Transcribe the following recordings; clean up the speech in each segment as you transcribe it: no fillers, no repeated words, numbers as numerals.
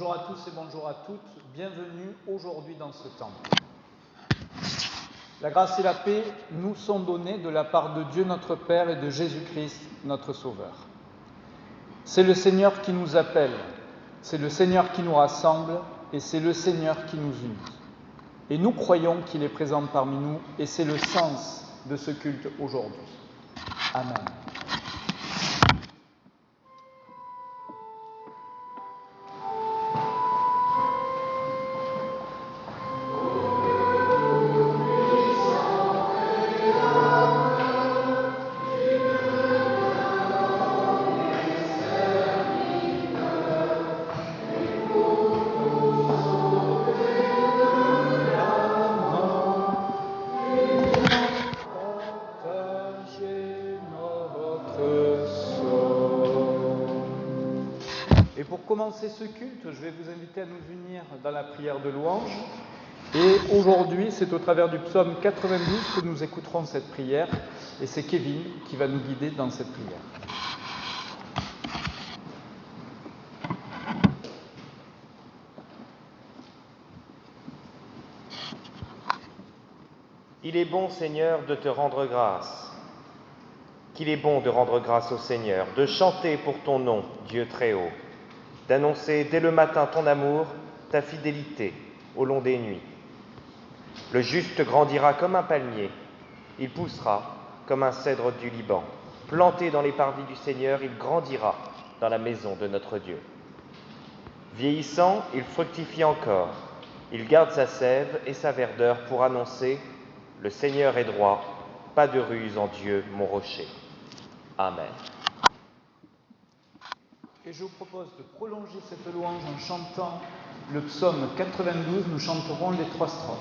Bonjour à tous et bonjour à toutes, bienvenue aujourd'hui dans ce temps. La grâce et la paix nous sont données de la part de Dieu notre Père et de Jésus-Christ notre Sauveur. C'est le Seigneur qui nous appelle, c'est le Seigneur qui nous rassemble et c'est le Seigneur qui nous unit. Et nous croyons qu'il est présent parmi nous et c'est le sens de ce culte aujourd'hui. Amen. Et pour commencer ce culte, je vais vous inviter à nous unir dans la prière de louange. Et aujourd'hui, c'est au travers du psaume 92 que nous écouterons cette prière. Et c'est Kevin qui va nous guider dans cette prière. Il est bon, Seigneur, de te rendre grâce. Qu'il est bon de rendre grâce au Seigneur, de chanter pour ton nom, Dieu très haut, d'annoncer dès le matin ton amour, ta fidélité au long des nuits. Le juste grandira comme un palmier, il poussera comme un cèdre du Liban. Planté dans les parvis du Seigneur, il grandira dans la maison de notre Dieu. Vieillissant, il fructifie encore, il garde sa sève et sa verdeur pour annoncer « Le Seigneur est droit, pas de ruse en Dieu, mon rocher ». Amen. Et je vous propose de prolonger cette louange en chantant le psaume 92. Nous chanterons les 3 strophes.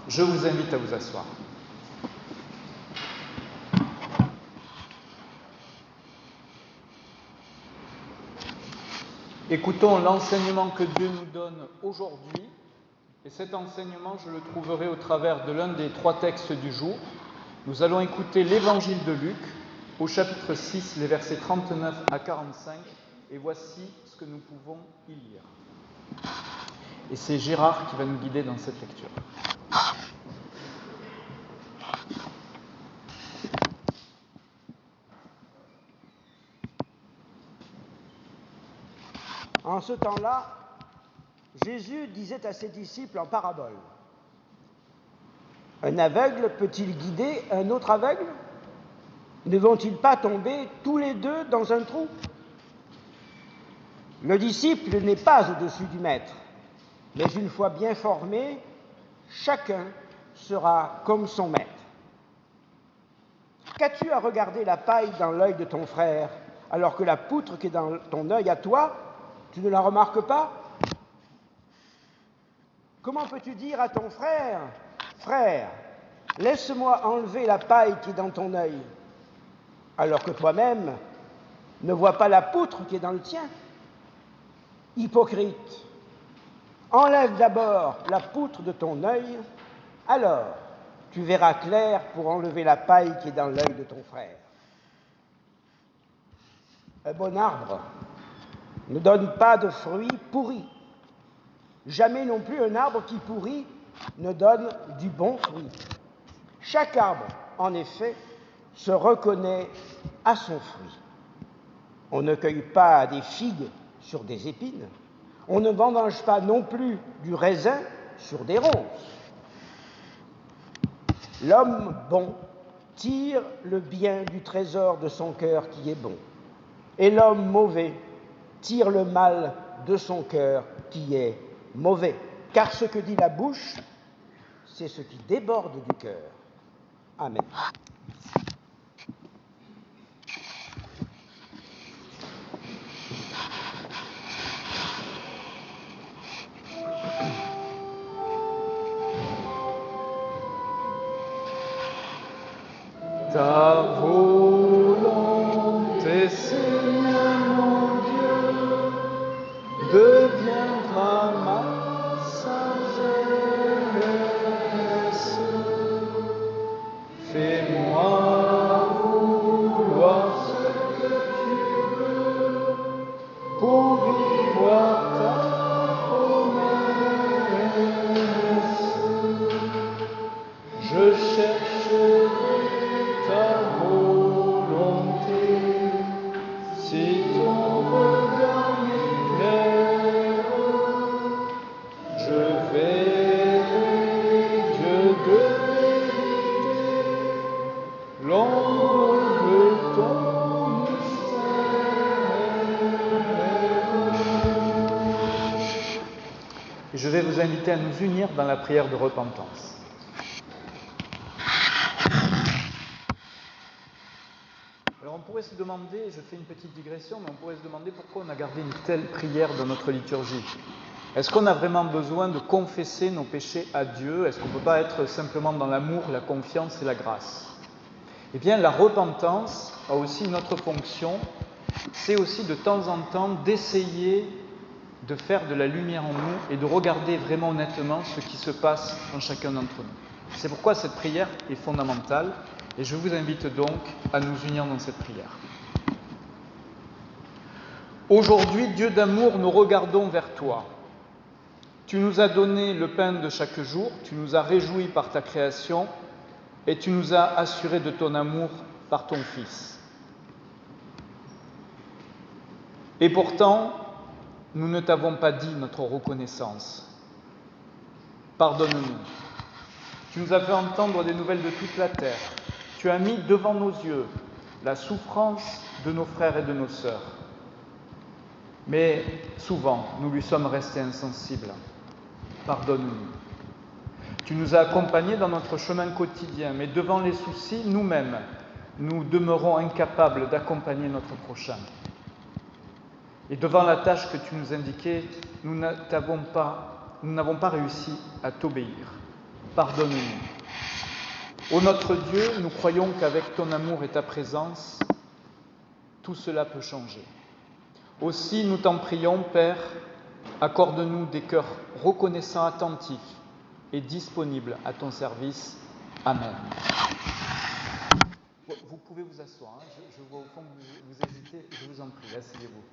Je vous invite à vous asseoir. Écoutons l'enseignement que Dieu nous donne aujourd'hui. Et cet enseignement, je le trouverai au travers de l'un des 3 textes du jour. Nous allons écouter l'Évangile de Luc, au chapitre 6, les versets 39 à 45. Et voici ce que nous pouvons y lire. Et c'est Gérard qui va nous guider dans cette lecture. En ce temps-là, Jésus disait à ses disciples en parabole, « Un aveugle peut-il guider un autre aveugle? Ne vont-ils pas tomber tous les deux dans un trou? Le disciple n'est pas au-dessus du maître, mais une fois bien formé, chacun sera comme son maître. Qu'as-tu à regarder la paille dans l'œil de ton frère, alors que la poutre qui est dans ton œil à toi, tu ne la remarques pas? Comment peux-tu dire à ton frère, « Frère, laisse-moi enlever la paille qui est dans ton œil », alors que toi-même ne vois pas la poutre qui est dans le tien? Hypocrite, enlève d'abord la poutre de ton œil, alors tu verras clair pour enlever la paille qui est dans l'œil de ton frère. Un bon arbre ne donne pas de fruits pourris. Jamais non plus un arbre qui pourrit ne donne du bon fruit. Chaque arbre, en effet, se reconnaît à son fruit. On ne cueille pas des figues sur des épines. On ne vendange pas non plus du raisin sur des ronces. L'homme bon tire le bien du trésor de son cœur qui est bon, et l'homme mauvais tire le mal de son cœur qui est mauvais. Car ce que dit la bouche, c'est ce qui déborde du cœur. Amen. Ta volonté, Seigneur mon Dieu, deviendra ma sagesse. Fais-moi vouloir ce que tu veux pour vivre ta promesse. Je chercherai ta volonté, si ton regard m'éclaire, je verrai Dieu de vérité, l'ombre de ton mystère. Et je vais vous inviter à nous unir dans la prière de repentance. Alors on pourrait se demander, je fais une petite digression, mais on pourrait se demander pourquoi on a gardé une telle prière dans notre liturgie. Est-ce qu'on a vraiment besoin de confesser nos péchés à Dieu? Est-ce qu'on ne peut pas être simplement dans l'amour, la confiance et la grâce? Eh bien, la repentance a aussi une autre fonction, c'est aussi de temps en temps d'essayer de faire de la lumière en nous et de regarder vraiment honnêtement ce qui se passe en chacun d'entre nous. C'est pourquoi cette prière est fondamentale. Et je vous invite donc à nous unir dans cette prière. Aujourd'hui, Dieu d'amour, nous regardons vers toi. Tu nous as donné le pain de chaque jour, tu nous as réjouis par ta création et tu nous as assurés de ton amour par ton Fils. Et pourtant, nous ne t'avons pas dit notre reconnaissance. Pardonne-nous. Tu nous as fait entendre des nouvelles de toute la terre. Tu as mis devant nos yeux la souffrance de nos frères et de nos sœurs. Mais souvent, nous lui sommes restés insensibles. Pardonne-nous. Tu nous as accompagnés dans notre chemin quotidien, mais devant les soucis, nous-mêmes, nous demeurons incapables d'accompagner notre prochain. Et devant la tâche que tu nous indiquais, nous n'avons pas réussi à t'obéir. Pardonne-nous. Ô notre Dieu, nous croyons qu'avec ton amour et ta présence, tout cela peut changer. Aussi, nous t'en prions, Père, accorde-nous des cœurs reconnaissants, attentifs et disponibles à ton service. Amen. Vous pouvez vous asseoir, hein. Je vois au fond que vous hésitez, je vous en prie, asseyez-vous.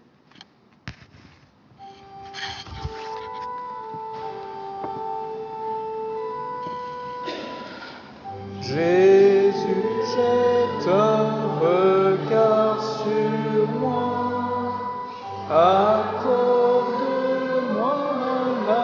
Jésus, jette un regard sur moi, accorde-moi la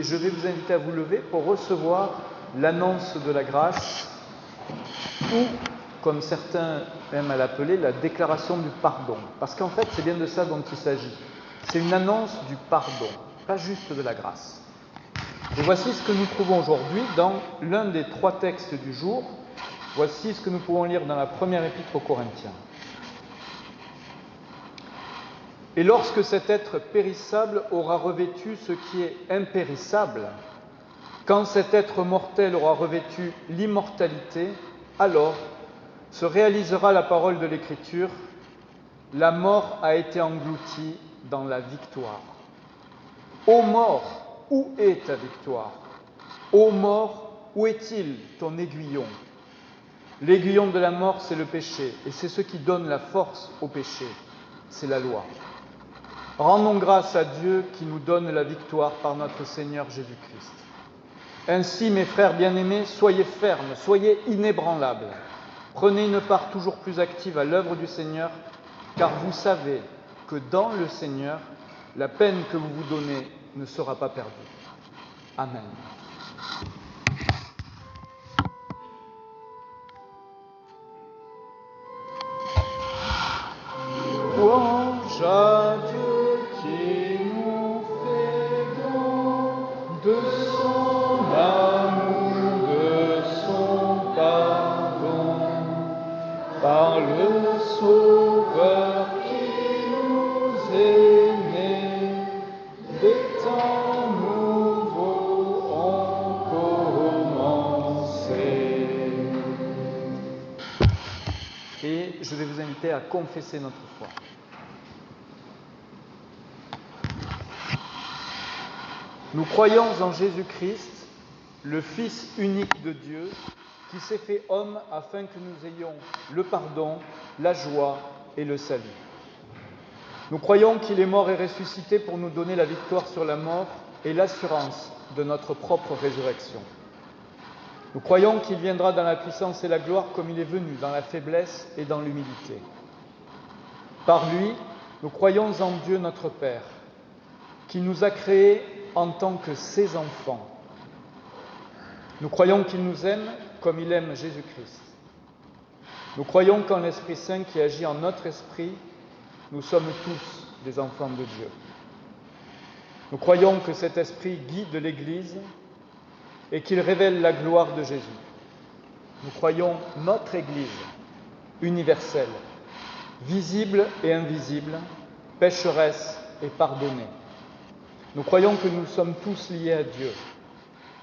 je vais vous inviter à vous lever pour recevoir l'annonce de la grâce, ou, comme certains aiment à l'appeler, la déclaration du pardon. Parce qu'en fait, c'est bien de ça dont il s'agit. C'est une annonce du pardon, pas juste de la grâce. Et voici ce que nous trouvons aujourd'hui dans l'un des 3 textes du jour. Voici ce que nous pouvons lire dans la première épître aux Corinthiens. Et lorsque cet être périssable aura revêtu ce qui est impérissable, quand cet être mortel aura revêtu l'immortalité, alors se réalisera la parole de l'Écriture, la mort a été engloutie dans la victoire. Ô mort, où est ta victoire? Ô mort, où est-il ton aiguillon? L'aiguillon de la mort, c'est le péché, et c'est ce qui donne la force au péché, c'est la loi. Rendons grâce à Dieu qui nous donne la victoire par notre Seigneur Jésus-Christ. Ainsi, mes frères bien-aimés, soyez fermes, soyez inébranlables. Prenez une part toujours plus active à l'œuvre du Seigneur, car vous savez que dans le Seigneur, la peine que vous vous donnez ne sera pas perdue. Amen. Louange à Dieu qui nous fait don de son amour, de son pardon, par le Sauveur qui nous aimait, des temps nouveaux ont commencé. Et je vais vous inviter à confesser notre foi. Nous croyons en Jésus-Christ, le Fils unique de Dieu, qui s'est fait homme afin que nous ayons le pardon, la joie et le salut. Nous croyons qu'il est mort et ressuscité pour nous donner la victoire sur la mort et l'assurance de notre propre résurrection. Nous croyons qu'il viendra dans la puissance et la gloire comme il est venu dans la faiblesse et dans l'humilité. Par lui, nous croyons en Dieu notre Père, qui nous a créés en tant que ses enfants. Nous croyons qu'il nous aime comme il aime Jésus-Christ. Nous croyons qu'en l'Esprit Saint qui agit en notre esprit, nous sommes tous des enfants de Dieu. Nous croyons que cet esprit guide l'Église et qu'il révèle la gloire de Jésus. Nous croyons notre Église universelle, visible et invisible, pécheresse et pardonnée. Nous croyons que nous sommes tous liés à Dieu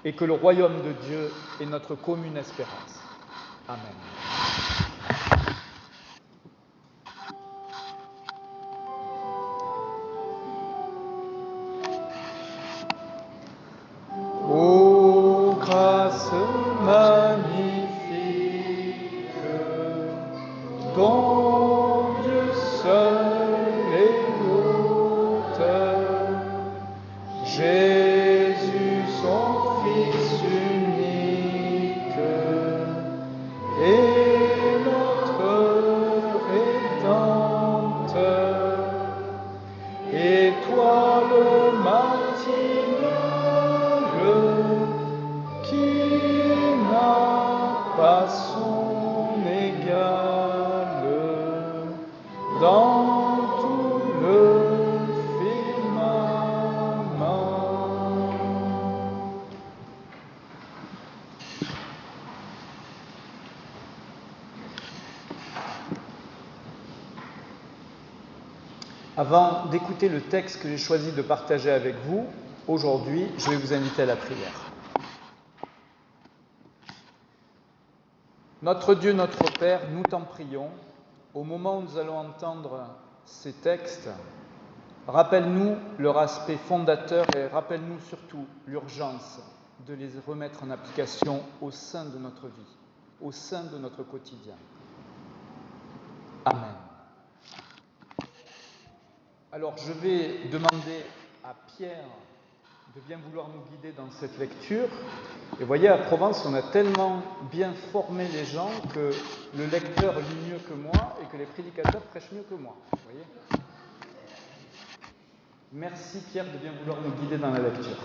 et que le royaume de Dieu est notre commune espérance. Amen. Ô grâce magnifique, dont Dieu seul est l'auteur, Jésus son Fils unique est notre Rédempteur, étoile matinale qui n'a pas son égal dans tout le firmament. Avant d'écouter le texte que j'ai choisi de partager avec vous, aujourd'hui, je vais vous inviter à la prière. Notre Dieu, notre Père, nous t'en prions, au moment où nous allons entendre ces textes, rappelle-nous leur aspect fondateur et rappelle-nous surtout l'urgence de les remettre en application au sein de notre vie, au sein de notre quotidien. Amen. Alors, je vais demander à Pierre de bien vouloir nous guider dans cette lecture. Et vous voyez, à Provence, on a tellement bien formé les gens que le lecteur lit mieux que moi et que les prédicateurs prêchent mieux que moi. Vous voyez ? Merci Pierre de bien vouloir nous guider dans la lecture.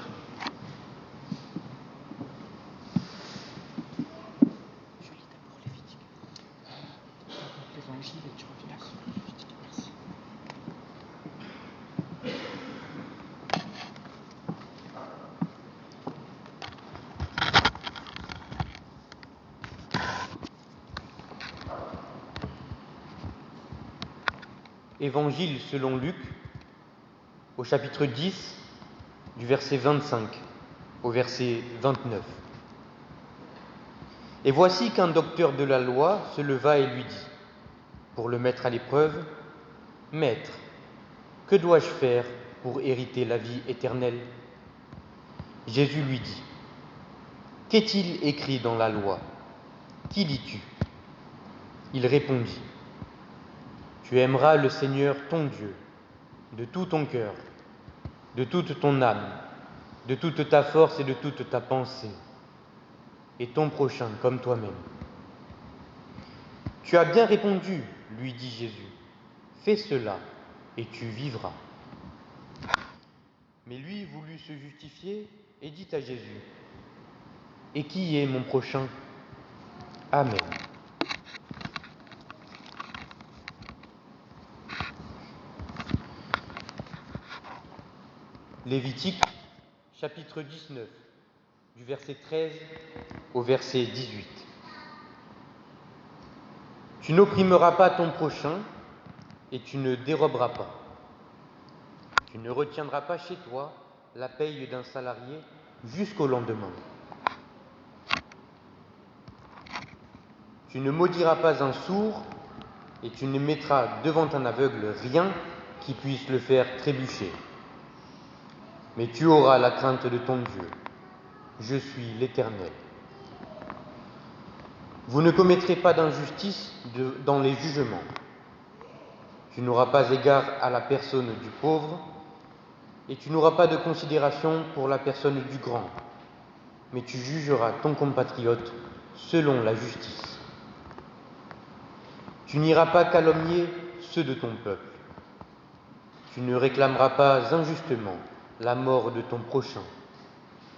Évangile selon Luc, au chapitre 10, du verset 25 au verset 29. Et voici qu'un docteur de la loi se leva et lui dit, pour le mettre à l'épreuve, « Maître, que dois-je faire pour hériter la vie éternelle ?» Jésus lui dit, « Qu'est-il écrit dans la loi? Qui lis-tu » Il répondit, « Tu aimeras le Seigneur ton Dieu de tout ton cœur, de toute ton âme, de toute ta force et de toute ta pensée, et ton prochain comme toi-même. » « Tu as bien répondu, lui dit Jésus, fais cela et tu vivras. » Mais lui voulut se justifier et dit à Jésus, « Et qui est mon prochain ?» Amen. Lévitique, chapitre 19, du verset 13 au verset 18. Tu n'opprimeras pas ton prochain et tu ne déroberas pas. Tu ne retiendras pas chez toi la paye d'un salarié jusqu'au lendemain. Tu ne maudiras pas un sourd et tu ne mettras devant un aveugle rien qui puisse le faire trébucher. Mais tu auras la crainte de ton Dieu. Je suis l'Éternel. Vous ne commettrez pas d'injustice dans les jugements. Tu n'auras pas égard à la personne du pauvre et tu n'auras pas de considération pour la personne du grand, mais tu jugeras ton compatriote selon la justice. Tu n'iras pas calomnier ceux de ton peuple. Tu ne réclameras pas injustement la mort de ton prochain.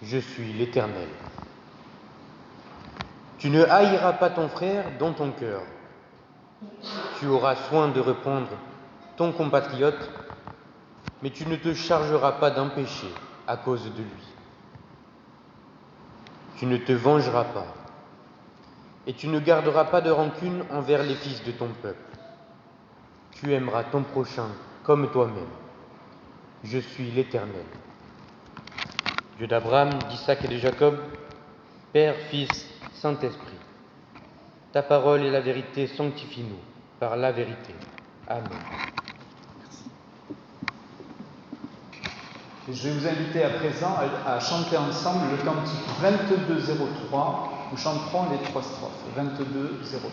Je suis l'Éternel. Tu ne haïras pas ton frère dans ton cœur. Tu auras soin de reprendre ton compatriote, mais tu ne te chargeras pas d'un péché à cause de lui. Tu ne te vengeras pas, et tu ne garderas pas de rancune envers les fils de ton peuple. Tu aimeras ton prochain comme toi-même. Je suis l'Éternel. Dieu d'Abraham, d'Isaac et de Jacob, Père, Fils, Saint-Esprit. Ta parole est la vérité, sanctifie-nous par la vérité. Amen. Et je vais vous inviter à présent à chanter ensemble le cantique 2203. Nous chanterons les 3 strophes. 2203.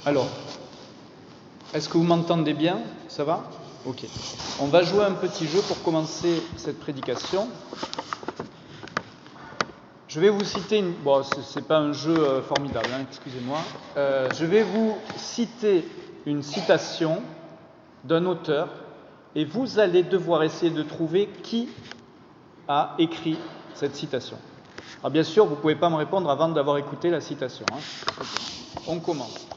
Alors, est-ce que vous m'entendez bien? Ça va? Ok. On va jouer un petit jeu pour commencer cette prédication. Je vais vous citer une... Bon, c'est pas un jeu formidable, hein, excusez-moi. Je vais vous citer une citation d'un auteur et vous allez devoir essayer de trouver qui a écrit cette citation. Alors bien sûr, vous ne pouvez pas me répondre avant d'avoir écouté la citation. Hein. On commence.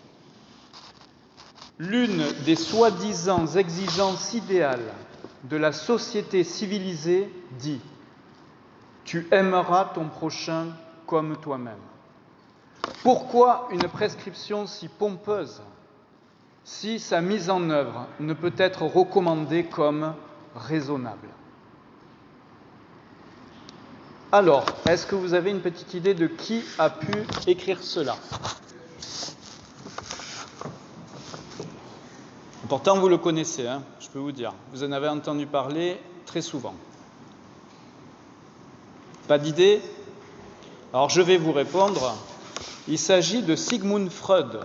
L'une des soi-disant exigences idéales de la société civilisée dit « Tu aimeras ton prochain comme toi-même ». Pourquoi une prescription si pompeuse si sa mise en œuvre ne peut être recommandée comme raisonnable ? Alors, est-ce que vous avez une petite idée de qui a pu écrire cela ? Pourtant, vous le connaissez, hein, je peux vous dire. Vous en avez entendu parler très souvent. Pas d'idée ? Alors, je vais vous répondre. Il s'agit de Sigmund Freud.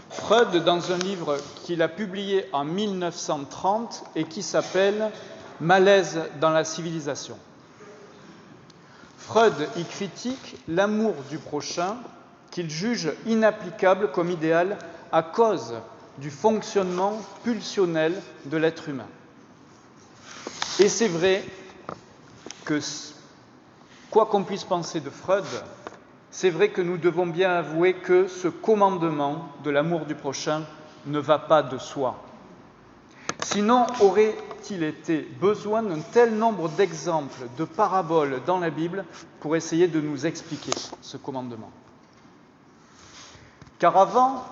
Freud, dans un livre qu'il a publié en 1930 et qui s'appelle « Malaise dans la civilisation ». Freud y critique l'amour du prochain qu'il juge inapplicable comme idéal à cause du fonctionnement pulsionnel de l'être humain. Et c'est vrai que, quoi qu'on puisse penser de Freud, c'est vrai que nous devons bien avouer que ce commandement de l'amour du prochain ne va pas de soi. Sinon, aurait-il été besoin d'un tel nombre d'exemples, de paraboles dans la Bible pour essayer de nous expliquer ce commandement ? Car avant,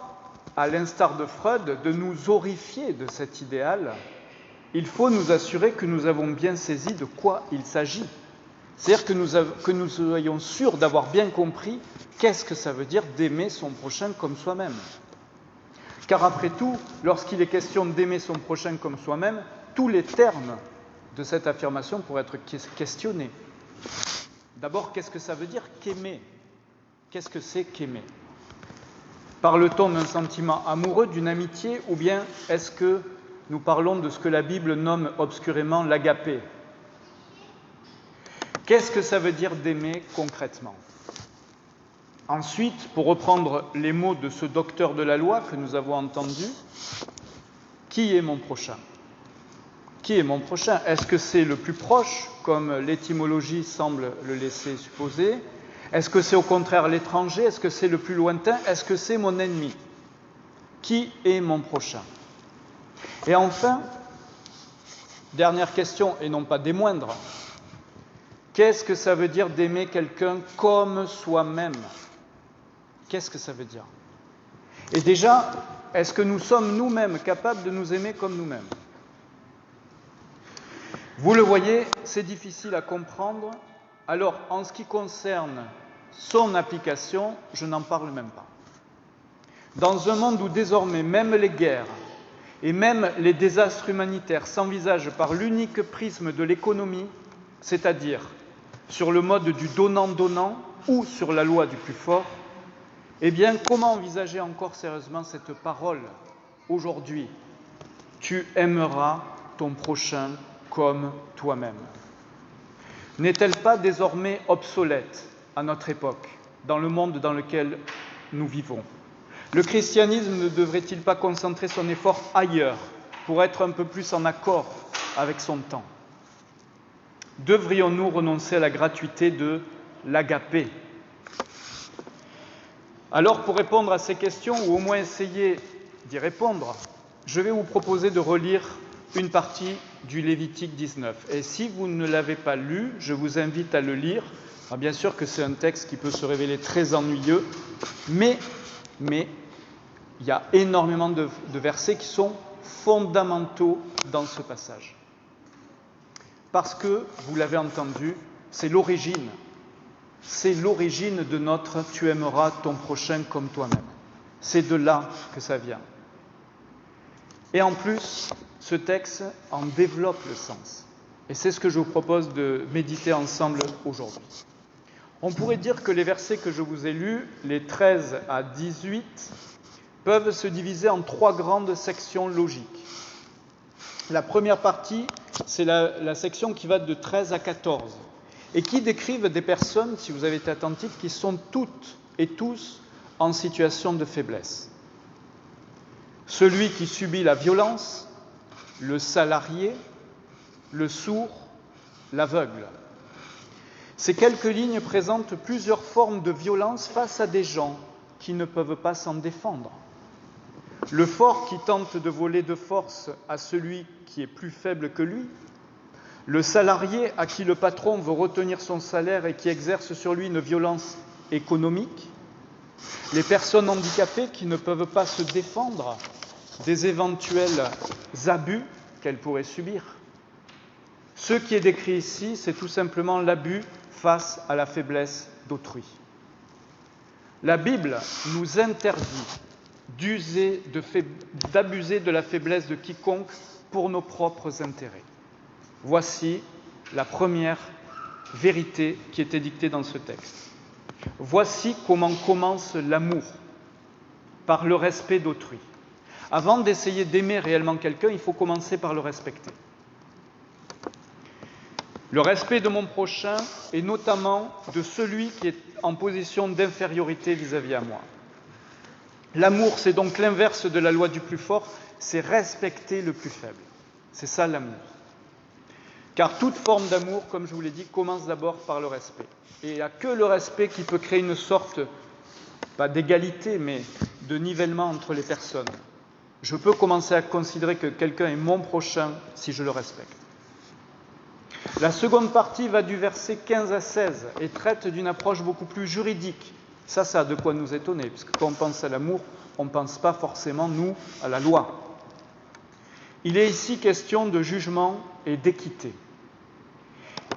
à l'instar de Freud, de nous horrifier de cet idéal, il faut nous assurer que nous avons bien saisi de quoi il s'agit. C'est-à-dire que nous soyons sûrs d'avoir bien compris qu'est-ce que ça veut dire d'aimer son prochain comme soi-même. Car après tout, lorsqu'il est question d'aimer son prochain comme soi-même, tous les termes de cette affirmation pourraient être questionnés. D'abord, qu'est-ce que ça veut dire qu'aimer ? Qu'est-ce que c'est qu'aimer ? Parle-t-on d'un sentiment amoureux, d'une amitié, ou bien est-ce que nous parlons de ce que la Bible nomme obscurément l'agapé ? Qu'est-ce que ça veut dire d'aimer concrètement ? Ensuite, pour reprendre les mots de ce docteur de la loi que nous avons entendu, qui est mon prochain ? Qui est mon prochain ? Est-ce que c'est le plus proche, comme l'étymologie semble le laisser supposer ? Est-ce que c'est au contraire l'étranger ? Est-ce que c'est le plus lointain ? Est-ce que c'est mon ennemi ? Qui est mon prochain ? Et enfin, dernière question, et non pas des moindres, qu'est-ce que ça veut dire d'aimer quelqu'un comme soi-même ? Qu'est-ce que ça veut dire ? Et déjà, est-ce que nous sommes nous-mêmes capables de nous aimer comme nous-mêmes ? Vous le voyez, c'est difficile à comprendre. Alors, en ce qui concerne son application, je n'en parle même pas. Dans un monde où désormais même les guerres et même les désastres humanitaires s'envisagent par l'unique prisme de l'économie, c'est-à-dire sur le mode du donnant-donnant ou sur la loi du plus fort, eh bien, comment envisager encore sérieusement cette parole aujourd'hui ? Tu aimeras ton prochain comme toi-même. N'est-elle pas désormais obsolète à notre époque, dans le monde dans lequel nous vivons ? Le christianisme ne devrait-il pas concentrer son effort ailleurs pour être un peu plus en accord avec son temps ? Devrions-nous renoncer à la gratuité de l'agapé ? Alors, pour répondre à ces questions, ou au moins essayer d'y répondre, je vais vous proposer de relire une partie du Lévitique 19. Et si vous ne l'avez pas lu, je vous invite à le lire. Alors, bien sûr que c'est un texte qui peut se révéler très ennuyeux, mais il y a énormément de versets qui sont fondamentaux dans ce passage. Parce que, vous l'avez entendu, c'est l'origine de notre « tu aimeras ton prochain comme toi-même ». C'est de là que ça vient. Et en plus, ce texte en développe le sens. Et c'est ce que je vous propose de méditer ensemble aujourd'hui. On pourrait dire que les versets que je vous ai lus, les 13 à 18, peuvent se diviser en 3 grandes sections logiques. La première partie, c'est la section qui va de 13 à 14 et qui décrivent des personnes, si vous avez été attentifs, qui sont toutes et tous en situation de faiblesse. Celui qui subit la violence, le salarié, le sourd, l'aveugle. Ces quelques lignes présentent plusieurs formes de violence face à des gens qui ne peuvent pas s'en défendre. Le fort qui tente de voler de force à celui qui est plus faible que lui, le salarié à qui le patron veut retenir son salaire et qui exerce sur lui une violence économique, les personnes handicapées qui ne peuvent pas se défendre des éventuels abus qu'elles pourraient subir. Ce qui est décrit ici, c'est tout simplement l'abus face à la faiblesse d'autrui. La Bible nous interdit d'abuser de la faiblesse de quiconque pour nos propres intérêts. Voici la première vérité qui est édictée dans ce texte. Voici comment commence l'amour, par le respect d'autrui. Avant d'essayer d'aimer réellement quelqu'un, il faut commencer par le respecter. Le respect de mon prochain et notamment de celui qui est en position d'infériorité vis-à-vis à moi. L'amour, c'est donc l'inverse de la loi du plus fort, c'est respecter le plus faible. C'est ça l'amour. Car toute forme d'amour, comme je vous l'ai dit, commence d'abord par le respect. Et il n'y a que le respect qui peut créer une sorte, pas d'égalité, mais de nivellement entre les personnes. Je peux commencer à considérer que quelqu'un est mon prochain si je le respecte. La seconde partie va du verset 15 à 16 et traite d'une approche beaucoup plus juridique. Ça a de quoi nous étonner, puisque quand on pense à l'amour, on ne pense pas forcément, nous, à la loi. Il est ici question de jugement et d'équité.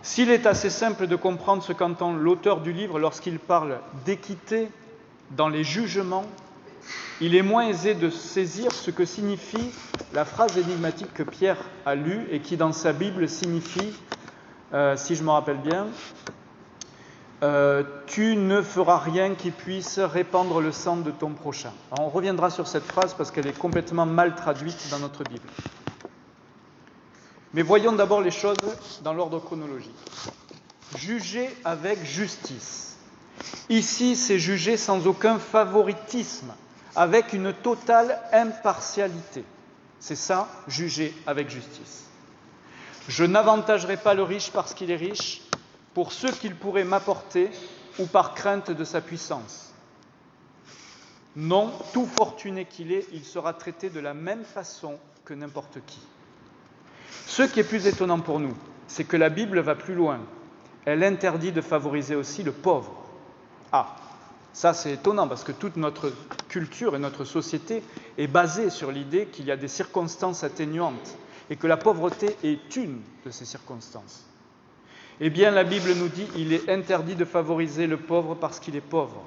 S'il est assez simple de comprendre ce qu'entend l'auteur du livre lorsqu'il parle d'équité dans les jugements, il est moins aisé de saisir ce que signifie la phrase énigmatique que Pierre a lue et qui, dans sa Bible, signifie, si je me rappelle bien, tu ne feras rien qui puisse répandre le sang de ton prochain. Alors, on reviendra sur cette phrase parce qu'elle est complètement mal traduite dans notre Bible. Mais voyons d'abord les choses dans l'ordre chronologique. Juger avec justice. Ici, c'est juger sans aucun favoritisme, avec une totale impartialité. C'est ça, juger avec justice. Je n'avantagerai pas le riche parce qu'il est riche, pour ce qu'il pourrait m'apporter ou par crainte de sa puissance. Non, tout fortuné qu'il est, il sera traité de la même façon que n'importe qui. Ce qui est plus étonnant pour nous, c'est que la Bible va plus loin. Elle interdit de favoriser aussi le pauvre. Ah, ça c'est étonnant parce que toute notre culture et notre société est basée sur l'idée qu'il y a des circonstances atténuantes et que la pauvreté est une de ces circonstances. Eh bien, la Bible nous dit qu'il est interdit de favoriser le pauvre parce qu'il est pauvre.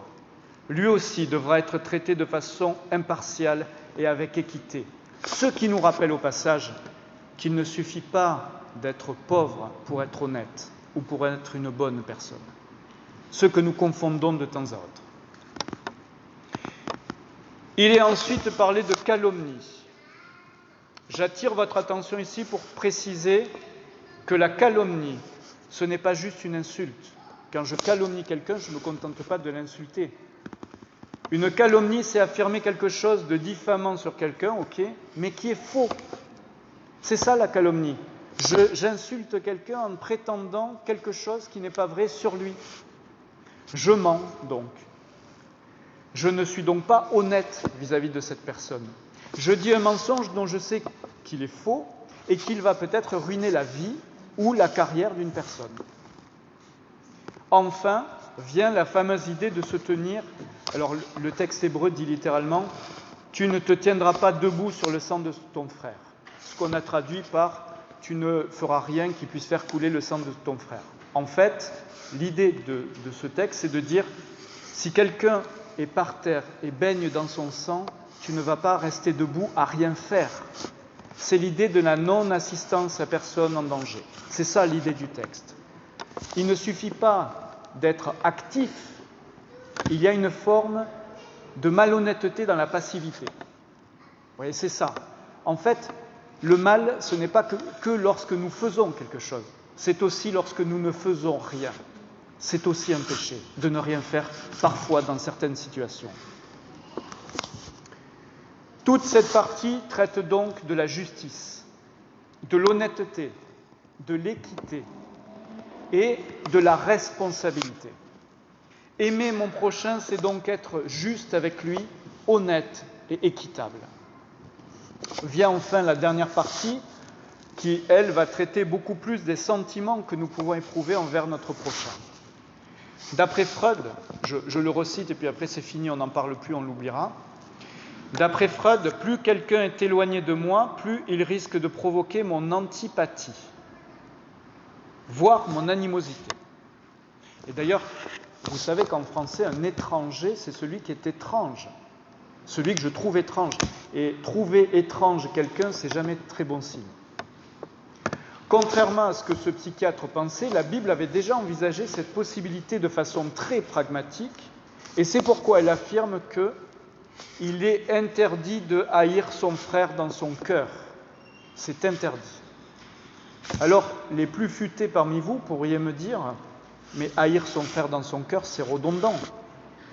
Lui aussi devra être traité de façon impartiale et avec équité. Ce qui nous rappelle au passage qu'il ne suffit pas d'être pauvre pour être honnête ou pour être une bonne personne. Ce que nous confondons de temps à autre. Il est ensuite parlé de calomnie. J'attire votre attention ici pour préciser que la calomnie, ce n'est pas juste une insulte. Quand je calomnie quelqu'un, je ne me contente pas de l'insulter. Une calomnie, c'est affirmer quelque chose de diffamant sur quelqu'un, ok, mais qui est faux. C'est ça la calomnie. J'insulte quelqu'un en prétendant quelque chose qui n'est pas vrai sur lui. Je mens donc. Je ne suis donc pas honnête vis-à-vis de cette personne. Je dis un mensonge dont je sais qu'il est faux et qu'il va peut-être ruiner la vie ou la carrière d'une personne. Enfin, vient la fameuse idée de se tenir. Alors, le texte hébreu dit littéralement « Tu ne te tiendras pas debout sur le sang de ton frère », ce qu'on a traduit par « Tu ne feras rien qui puisse faire couler le sang de ton frère ». En fait, l'idée de ce texte, c'est de dire « Si quelqu'un est par terre et baigne dans son sang, tu ne vas pas rester debout à rien faire ». C'est l'idée de la non-assistance à personne en danger. C'est ça l'idée du texte. Il ne suffit pas d'être actif, il y a une forme de malhonnêteté dans la passivité. Vous voyez, c'est ça. En fait, Le mal, ce n'est pas que lorsque nous faisons quelque chose, c'est aussi lorsque nous ne faisons rien. C'est aussi un péché de ne rien faire, parfois dans certaines situations. Toute cette partie traite donc de la justice, de l'honnêteté, de l'équité et de la responsabilité. Aimer mon prochain, c'est donc être juste avec lui, honnête et équitable. Vient enfin la dernière partie qui, elle, va traiter beaucoup plus des sentiments que nous pouvons éprouver envers notre prochain. D'après Freud, je le recite et puis après c'est fini, on n'en parle plus, on l'oubliera. D'après Freud, plus quelqu'un est éloigné de moi, plus il risque de provoquer mon antipathie, voire mon animosité. Et d'ailleurs, vous savez qu'en français, un étranger, c'est celui qui est étrange, celui que je trouve étrange. Et trouver étrange quelqu'un, c'est jamais très bon signe. Contrairement à ce que ce psychiatre pensait, la Bible avait déjà envisagé cette possibilité de façon très pragmatique, et c'est pourquoi elle affirme qu'il est interdit de haïr son frère dans son cœur. C'est interdit. Alors, les plus futés parmi vous pourriez me dire, mais haïr son frère dans son cœur, c'est redondant.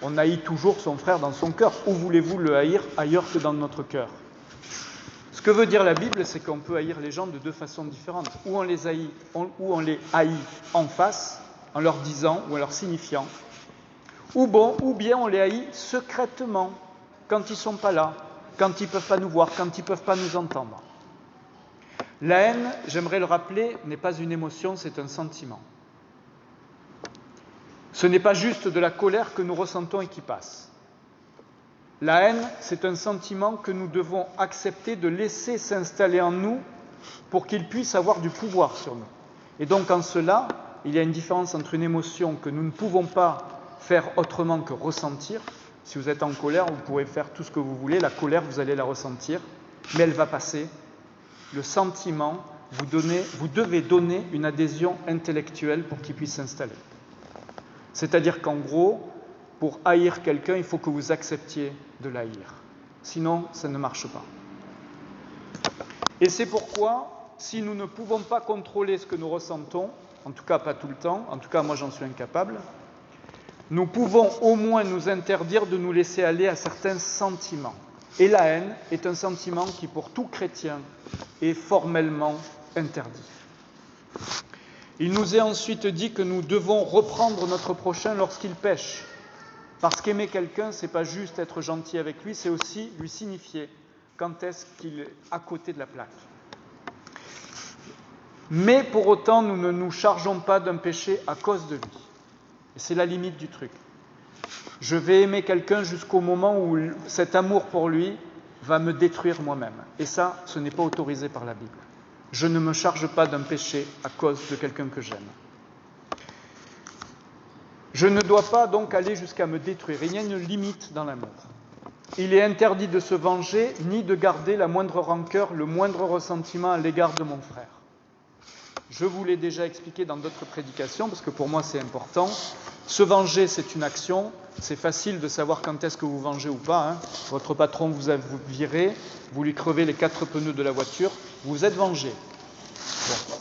On haït toujours son frère dans son cœur. Où voulez-vous le haïr ailleurs que dans notre cœur ? Ce que veut dire la Bible, c'est qu'on peut haïr les gens de deux façons différentes. Ou on les haït en face, en leur disant ou en leur signifiant, ou bien on les haït secrètement, quand ils ne sont pas là, quand ils ne peuvent pas nous voir, quand ils ne peuvent pas nous entendre. La haine, j'aimerais le rappeler, n'est pas une émotion, c'est un sentiment. Ce n'est pas juste de la colère que nous ressentons et qui passe. La haine, c'est un sentiment que nous devons accepter de laisser s'installer en nous pour qu'il puisse avoir du pouvoir sur nous. Et donc en cela, il y a une différence entre une émotion que nous ne pouvons pas faire autrement que ressentir. Si vous êtes en colère, vous pouvez faire tout ce que vous voulez. La colère, vous allez la ressentir, mais elle va passer. Le sentiment, vous devez donner une adhésion intellectuelle pour qu'il puisse s'installer. C'est-à-dire qu'en gros, pour haïr quelqu'un, il faut que vous acceptiez de l'haïr. Sinon, ça ne marche pas. Et c'est pourquoi, si nous ne pouvons pas contrôler ce que nous ressentons, en tout cas pas tout le temps, en tout cas moi j'en suis incapable, nous pouvons au moins nous interdire de nous laisser aller à certains sentiments. Et la haine est un sentiment qui, pour tout chrétien, est formellement interdit. Il nous est ensuite dit que nous devons reprendre notre prochain lorsqu'il pêche. Parce qu'aimer quelqu'un, ce n'est pas juste être gentil avec lui, c'est aussi lui signifier quand est-ce qu'il est à côté de la plaque. Mais pour autant, nous ne nous chargeons pas d'un péché à cause de lui. Et c'est la limite du truc. Je vais aimer quelqu'un jusqu'au moment où cet amour pour lui va me détruire moi-même. Et ça, ce n'est pas autorisé par la Bible. Je ne me charge pas d'un péché à cause de quelqu'un que j'aime. Je ne dois pas donc aller jusqu'à me détruire. Il y a une limite dans l'amour. Il est interdit de se venger, ni de garder la moindre rancœur, le moindre ressentiment à l'égard de mon frère. Je vous l'ai déjà expliqué dans d'autres prédications, parce que pour moi c'est important. Se venger, c'est une action. C'est facile de savoir quand est-ce que vous vengez ou pas. Votre patron vous a viré, vous lui crevez les 4 pneus de la voiture, vous êtes vengé. Bon.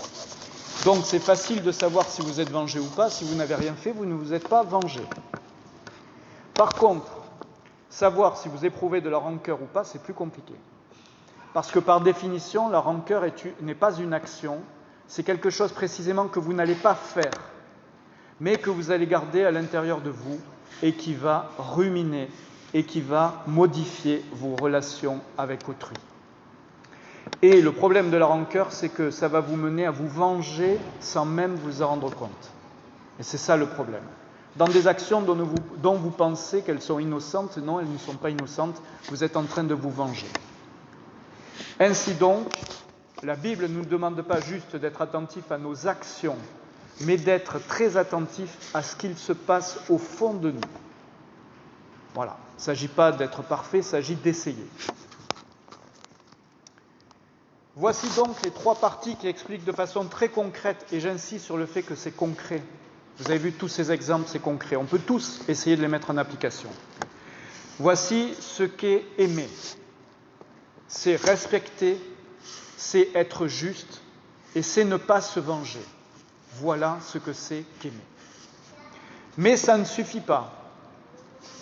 Donc c'est facile de savoir si vous êtes vengé ou pas. Si vous n'avez rien fait, vous ne vous êtes pas vengé. Par contre, savoir si vous éprouvez de la rancœur ou pas, c'est plus compliqué. Parce que par définition, la rancœur n'est pas une action, c'est quelque chose précisément que vous n'allez pas faire, mais que vous allez garder à l'intérieur de vous et qui va ruminer et qui va modifier vos relations avec autrui. Et le problème de la rancœur, c'est que ça va vous mener à vous venger sans même vous en rendre compte. Et c'est ça le problème. Dans des actions dont vous pensez qu'elles sont innocentes, non, elles ne sont pas innocentes, vous êtes en train de vous venger. Ainsi donc, la Bible ne nous demande pas juste d'être attentif à nos actions, mais d'être très attentif à ce qu'il se passe au fond de nous. Voilà, il ne s'agit pas d'être parfait, il s'agit d'essayer. Voici donc les 3 parties qui expliquent de façon très concrète, et j'insiste sur le fait que c'est concret. Vous avez vu tous ces exemples, c'est concret. On peut tous essayer de les mettre en application. Voici ce qu'est aimer. C'est respecter, c'est être juste et c'est ne pas se venger. Voilà ce que c'est qu'aimer. Mais ça ne suffit pas.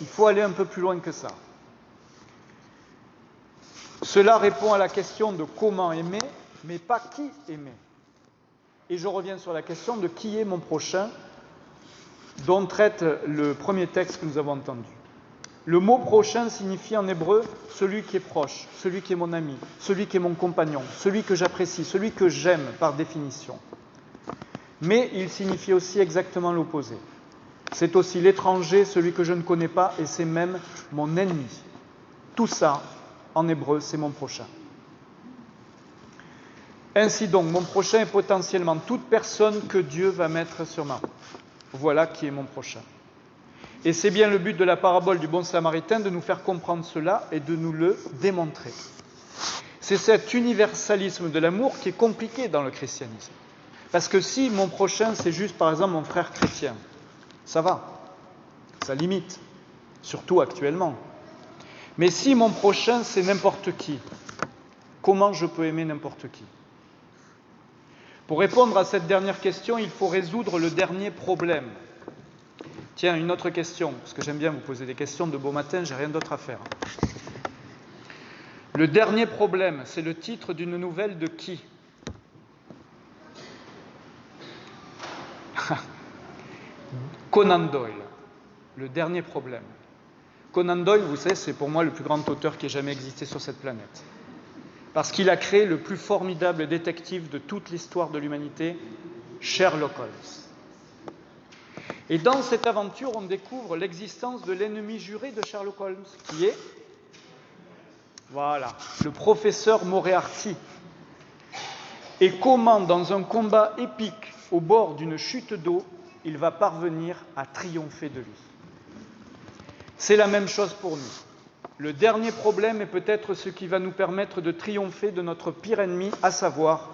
Il faut aller un peu plus loin que ça. Cela répond à la question de comment aimer, mais pas qui aimer. Et je reviens sur la question de qui est mon prochain, dont traite le premier texte que nous avons entendu. Le mot prochain signifie en hébreu celui qui est proche, celui qui est mon ami, celui qui est mon compagnon, celui que j'apprécie, celui que j'aime par définition. Mais il signifie aussi exactement l'opposé. C'est aussi l'étranger, celui que je ne connais pas, et c'est même mon ennemi. Tout ça, en hébreu, c'est mon prochain. Ainsi donc, mon prochain est potentiellement toute personne que Dieu va mettre sur ma route. Voilà qui est mon prochain. Et c'est bien le but de la parabole du bon samaritain de nous faire comprendre cela et de nous le démontrer. C'est cet universalisme de l'amour qui est compliqué dans le christianisme. Parce que si mon prochain, c'est juste par exemple mon frère chrétien, ça va, ça limite, surtout actuellement. Mais si mon prochain, c'est n'importe qui, comment je peux aimer n'importe qui ? Pour répondre à cette dernière question, il faut résoudre le dernier problème. Tiens, une autre question, parce que j'aime bien vous poser des questions de beau matin, j'ai rien d'autre à faire. Le dernier problème, c'est le titre d'une nouvelle de qui ? Conan Doyle, le dernier problème. Conan Doyle, vous savez, c'est pour moi le plus grand auteur qui ait jamais existé sur cette planète. Parce qu'il a créé le plus formidable détective de toute l'histoire de l'humanité, Sherlock Holmes. Et dans cette aventure, on découvre l'existence de l'ennemi juré de Sherlock Holmes, qui est, voilà, le professeur Moriarty. Et comment, dans un combat épique au bord d'une chute d'eau, il va parvenir à triompher de lui. C'est la même chose pour nous. Le dernier problème est peut-être ce qui va nous permettre de triompher de notre pire ennemi, à savoir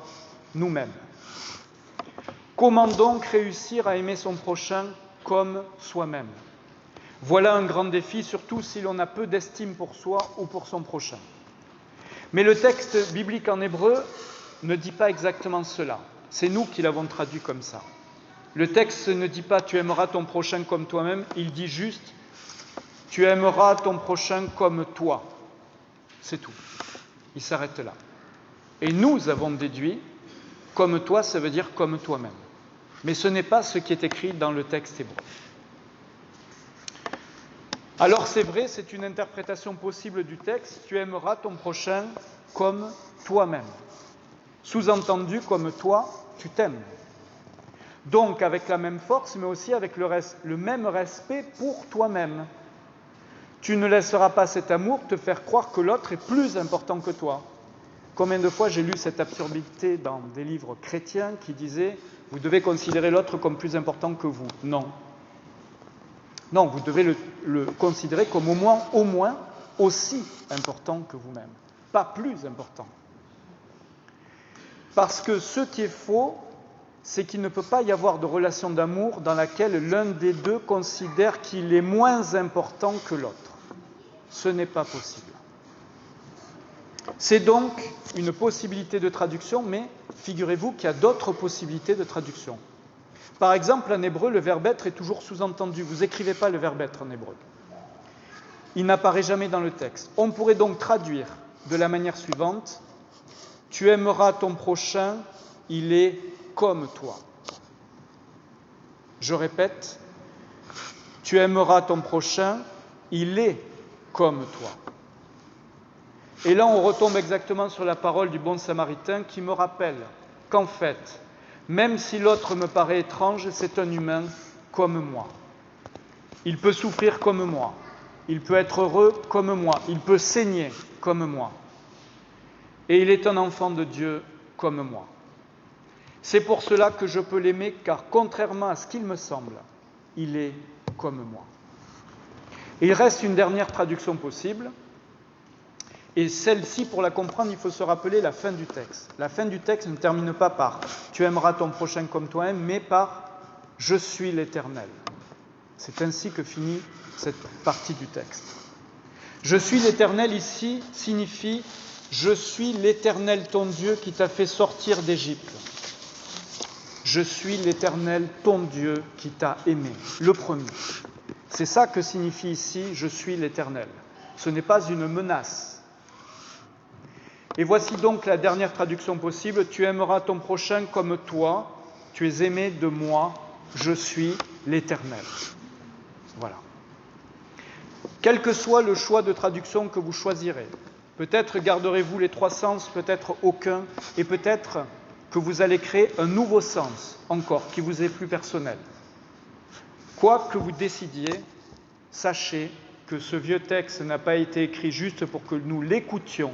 nous-mêmes. Comment donc réussir à aimer son prochain comme soi-même ? Voilà un grand défi, surtout si l'on a peu d'estime pour soi ou pour son prochain. Mais le texte biblique en hébreu ne dit pas exactement cela. C'est nous qui l'avons traduit comme ça. Le texte ne dit pas « tu aimeras ton prochain comme toi-même », il dit juste « tu aimeras ton prochain comme toi ». C'est tout. Il s'arrête là. Et nous avons déduit « comme toi », ça veut dire « comme toi-même ». Mais ce n'est pas ce qui est écrit dans le texte hébreu. Alors c'est vrai, c'est une interprétation possible du texte « tu aimeras ton prochain comme toi-même ». Sous-entendu, comme toi, tu t'aimes. Donc avec la même force, mais aussi avec le même respect pour toi-même. Tu ne laisseras pas cet amour te faire croire que l'autre est plus important que toi. Combien de fois j'ai lu cette absurdité dans des livres chrétiens qui disaient « vous devez considérer l'autre comme plus important que vous ». Non. Non, vous devez le considérer comme au moins aussi important que vous-même. Pas plus important. Parce que ce qui est faux, c'est qu'il ne peut pas y avoir de relation d'amour dans laquelle l'un des deux considère qu'il est moins important que l'autre. Ce n'est pas possible. C'est donc une possibilité de traduction, mais figurez-vous qu'il y a d'autres possibilités de traduction. Par exemple, en hébreu, le verbe être est toujours sous-entendu. Vous n'écrivez pas le verbe être en hébreu. Il n'apparaît jamais dans le texte. On pourrait donc traduire de la manière suivante : tu aimeras ton prochain, il est comme toi. Je répète, tu aimeras ton prochain, il est comme toi. Et là, on retombe exactement sur la parole du bon samaritain qui me rappelle qu'en fait, même si l'autre me paraît étrange, c'est un humain comme moi. Il peut souffrir comme moi. Il peut être heureux comme moi. Il peut saigner comme moi. Et il est un enfant de Dieu comme moi. C'est pour cela que je peux l'aimer, car contrairement à ce qu'il me semble, il est comme moi. Et il reste une dernière traduction possible, et celle-ci, pour la comprendre, il faut se rappeler la fin du texte. La fin du texte ne termine pas par « tu aimeras ton prochain comme toi-même », mais par « je suis l'Éternel ». C'est ainsi que finit cette partie du texte. « Je suis l'Éternel » ici signifie Je suis l'Éternel ton Dieu qui t'a fait sortir d'Égypte. Je suis l'Éternel ton Dieu qui t'a aimé, le premier. C'est ça que signifie ici « Je suis l'Éternel ». Ce n'est pas une menace. Et voici donc la dernière traduction possible. Tu aimeras ton prochain comme toi, tu es aimé de moi, je suis l'Éternel. Voilà. Quel que soit le choix de traduction que vous choisirez, peut-être garderez-vous les trois sens, peut-être aucun, et peut-être que vous allez créer un nouveau sens encore, qui vous est plus personnel. Quoi que vous décidiez, sachez que ce vieux texte n'a pas été écrit juste pour que nous l'écoutions,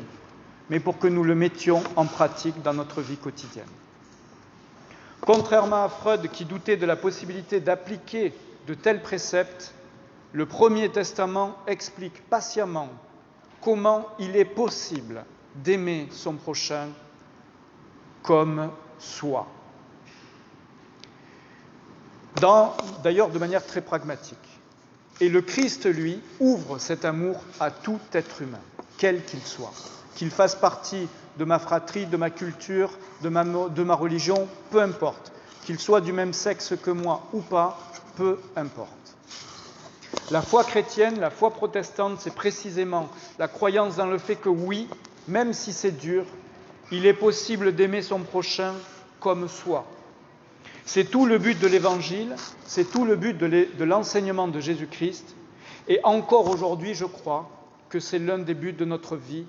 mais pour que nous le mettions en pratique dans notre vie quotidienne. Contrairement à Freud qui doutait de la possibilité d'appliquer de tels préceptes, le Premier Testament explique patiemment comment il est possible d'aimer son prochain comme soi. D'ailleurs, de manière très pragmatique. Et le Christ, lui, ouvre cet amour à tout être humain, quel qu'il soit. Qu'il fasse partie de ma fratrie, de ma culture, de ma religion, peu importe. Qu'il soit du même sexe que moi ou pas, peu importe. La foi chrétienne, la foi protestante, c'est précisément la croyance dans le fait que oui, même si c'est dur, il est possible d'aimer son prochain comme soi. C'est tout le but de l'Évangile, c'est tout le but de l'enseignement de Jésus-Christ. Et encore aujourd'hui, je crois que c'est l'un des buts de notre vie,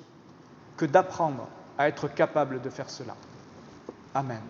que d'apprendre à être capable de faire cela. Amen.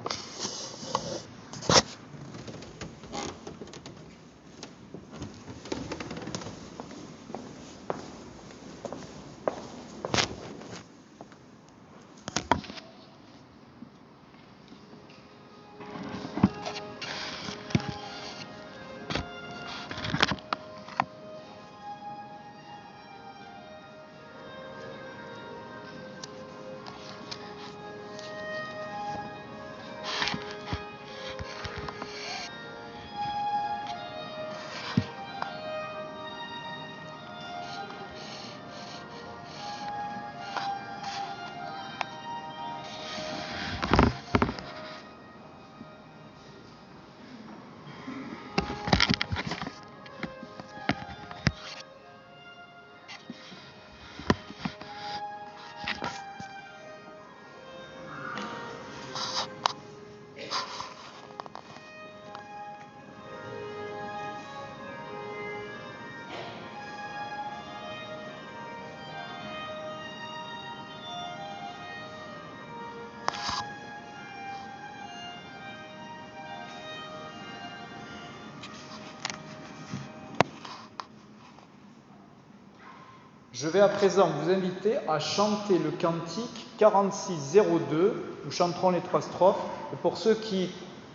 Je vais à présent vous inviter à chanter le cantique 4602. Nous chanterons les 3 strophes. Et pour ceux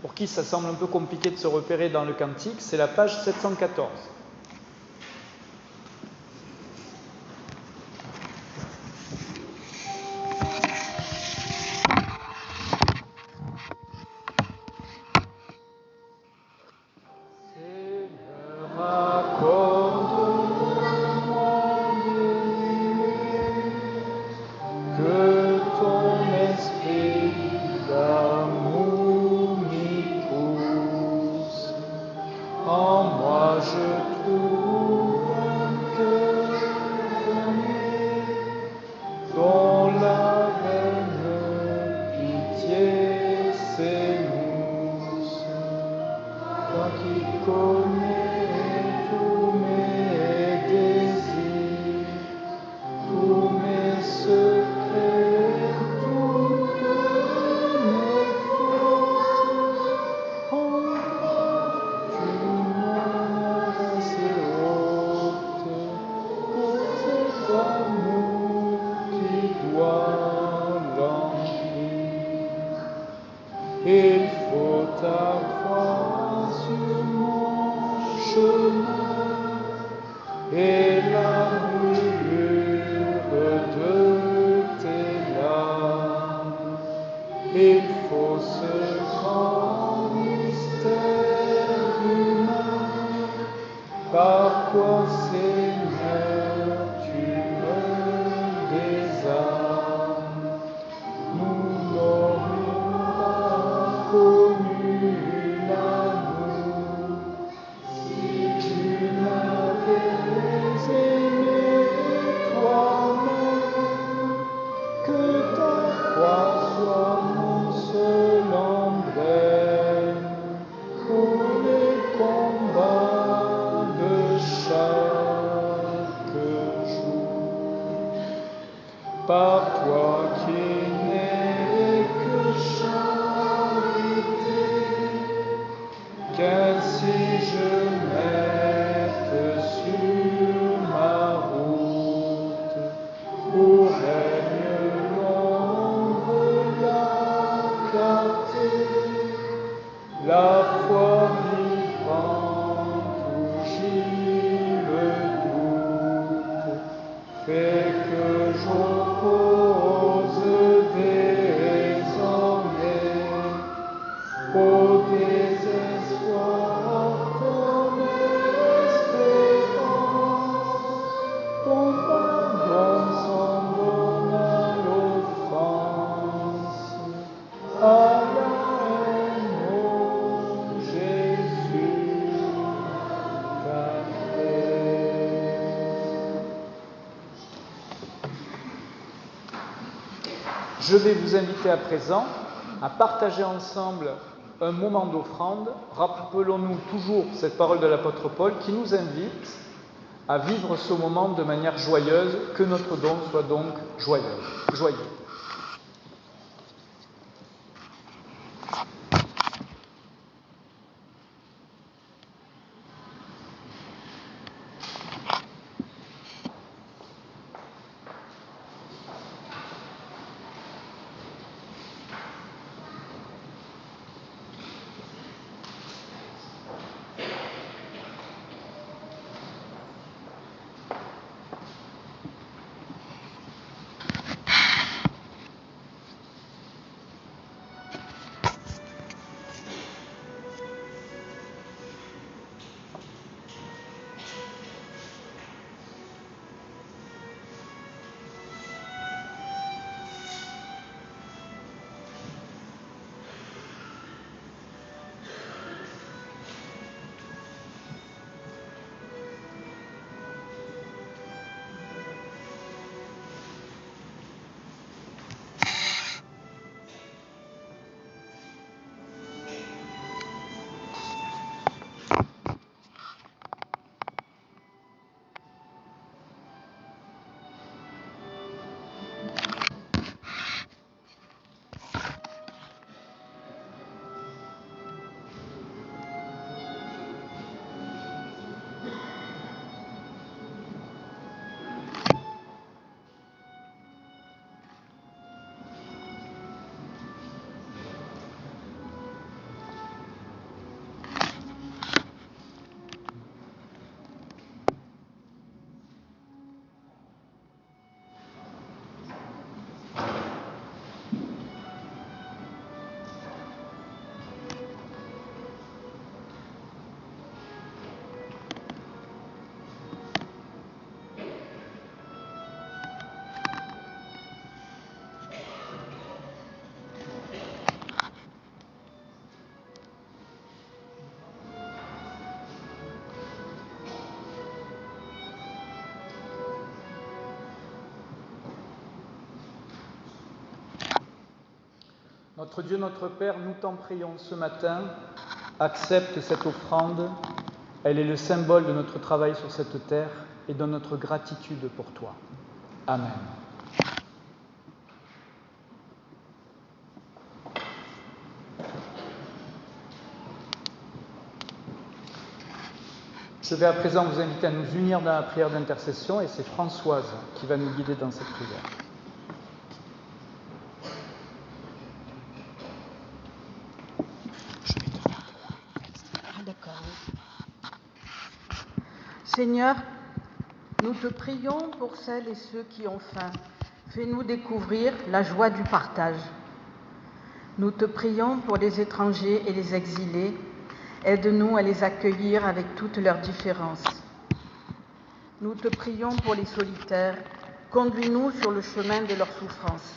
pour qui ça semble un peu compliqué de se repérer dans le cantique, c'est la page 714. Il faut avoir sur mon chemin et la brûlure de tes larmes. Il faut ce grand mystère humain, par quoi Seigneur tu me désarmes. par toi qui n'es que charité, qu'ainsi je mette sur ma route où règne l'ombre, la clarté, la foi vivante où gît le doute, fait que j'oppose désormais au désespoir ton espérance, ton pardon sans bon à l'offense, à la haine, ô Jésus, ta paix. Je vais vous inviter à présent à partager ensemble un moment d'offrande. Rappelons-nous toujours cette parole de l'apôtre Paul qui nous invite à vivre ce moment de manière joyeuse, que notre don soit donc joyeux. Notre Dieu, notre Père, nous t'en prions ce matin, accepte cette offrande. Elle est le symbole de notre travail sur cette terre et de notre gratitude pour toi. Amen. Je vais à présent vous inviter à nous unir dans la prière d'intercession et c'est Françoise qui va nous guider dans cette prière. Seigneur, nous te prions pour celles et ceux qui ont faim. Fais-nous découvrir la joie du partage. Nous te prions pour les étrangers et les exilés. Aide-nous à les accueillir avec toutes leurs différences. Nous te prions pour les solitaires. Conduis-nous sur le chemin de leur souffrance.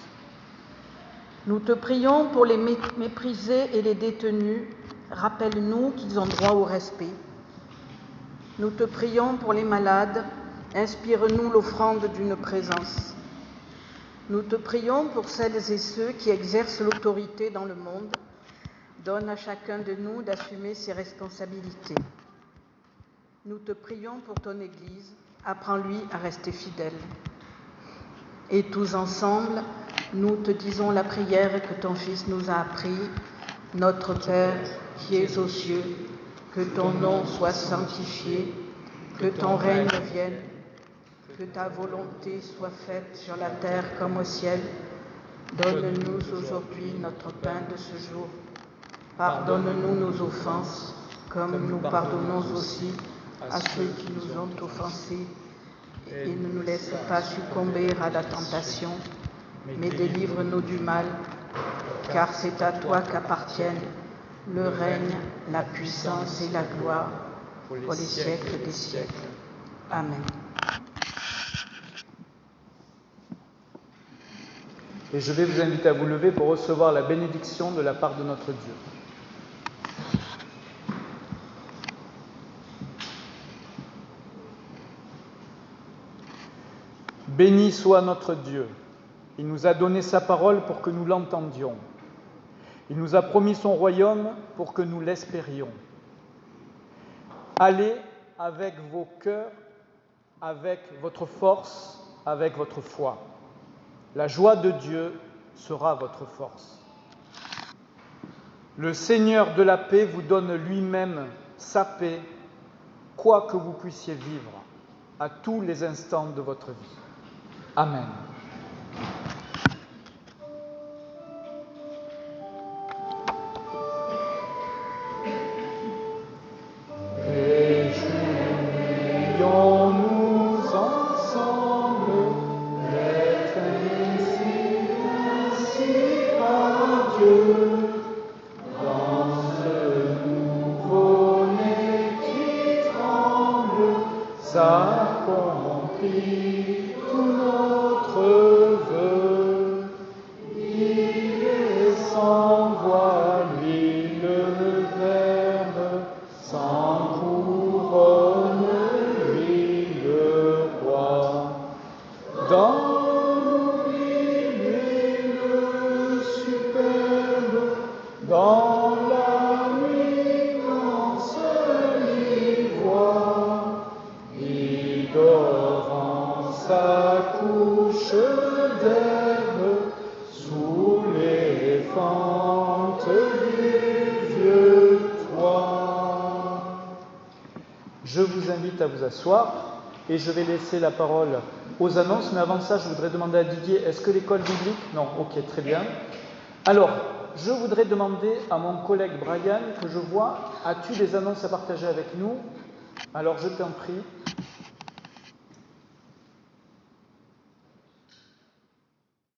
Nous te prions pour les méprisés et les détenus. Rappelle-nous qu'ils ont droit au respect. Nous te prions pour les malades, inspire-nous l'offrande d'une présence. Nous te prions pour celles et ceux qui exercent l'autorité dans le monde. Donne à chacun de nous d'assumer ses responsabilités. Nous te prions pour ton Église, apprends-lui à rester fidèle. Et tous ensemble, nous te disons la prière que ton Fils nous a appris. Notre Père, qui es aux cieux, que ton nom soit sanctifié, que ton règne vienne, que ta volonté soit faite sur la terre comme au ciel. Donne-nous aujourd'hui notre pain de ce jour. Pardonne-nous nos offenses, comme nous pardonnons aussi à ceux qui nous ont offensés. Et ne nous laisse pas succomber à la tentation, mais délivre-nous du mal, car c'est à toi qu'appartiennent le règne, la puissance et la gloire pour les siècles des siècles. Amen. Et je vais vous inviter à vous lever pour recevoir la bénédiction de la part de notre Dieu. Béni soit notre Dieu. Il nous a donné sa parole pour que nous l'entendions. Il nous a promis son royaume pour que nous l'espérions. Allez avec vos cœurs, avec votre force, avec votre foi. La joie de Dieu sera votre force. Le Seigneur de la paix vous donne lui-même sa paix, quoi que vous puissiez vivre à tous les instants de votre vie. Amen. Réjouissons-nous ensemble d'être ainsi à Dieu dans ce nouveau-né qui tremble, s'accomplit tout notre vœu. Il est sans voix, lui le Verbe, sans couronne, lui le roi. Dans l'oubli, le superbe, dans la nuit, dans seul ivoire, il dort en sa couche d'herbe, sous les fentes du vieux toit. Je vous invite à vous asseoir et je vais laisser la parole aux annonces. Mais avant ça, je voudrais demander à Didier, est-ce que l'école biblique? Non, ok, très bien. Alors, je voudrais demander à mon collègue Brian que je vois, as-tu des annonces à partager avec nous? Alors, je t'en prie.